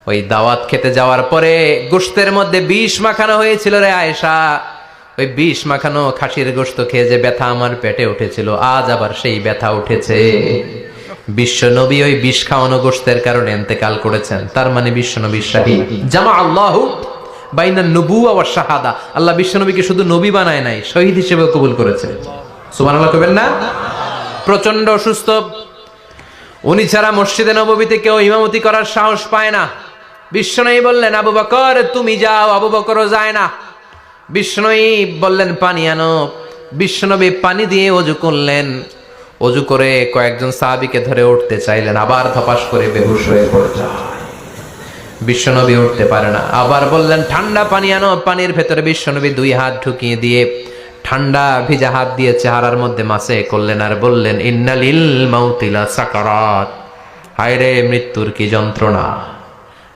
ওই দাওয়াত খেতে যাওয়ার পরে গোশতের মধ্যে বিষ মাখানো হয়েছিল রে আয়েশা। ওই বিষ মাখানো খাসির গোশত খেয়ে যে ব্যথা আমার পেটে উঠেছিল, আজ আবার সেই ব্যথা উঠেছে। বিশ্ব নবী ওই বিষ খাওয়ানো গোশতের কারণে ইন্তেকাল করেছেন। তার মানে বিশ্ব নবী শাহীদ। জামা আল্লাহু বাইনা নবুওয়া ওয়া শাহাদা। আল্লাহ বিশ্ব নবীকে শুধু নবী বানায় নাই, শহীদ হিসেবে কবুল করেছে। সুবহানাল্লাহ কইবেন না? প্রচন্ড অসুস্থ, উনি ছাড়া মসজিদে নববীতে কেউ ইমামতি করার সাহস পায় না। বিশ্বনবী বললেন, আবু বকর তুমি যাও। আবু বকরও যায় না। বিশ্বনবী বললেন, পানি আনো। বিশ্বনবী পানি দিয়ে ওযু করলেন। ওযু করে কয়েকজন সাহাবীকে ধরে উঠতে চাইলেন, আবার ধপাস করে বেহুশ হয়ে পড়ে যায়। বিশ্বনবী উঠতে পারে না। আবার বললেন, ঠান্ডা পানি আনো। পানির ভেতরে বিশ্বনবী 2 হাত ঢুকিয়ে দিয়ে ঠান্ডা ভিজা হাত দিয়ে চেহারার মধ্যে মাসে করলেন আর বললেন, ইন্নালিল মাউতি লা সাকারাত। হায়রে মৃত্যুর কি যন্ত্রণা।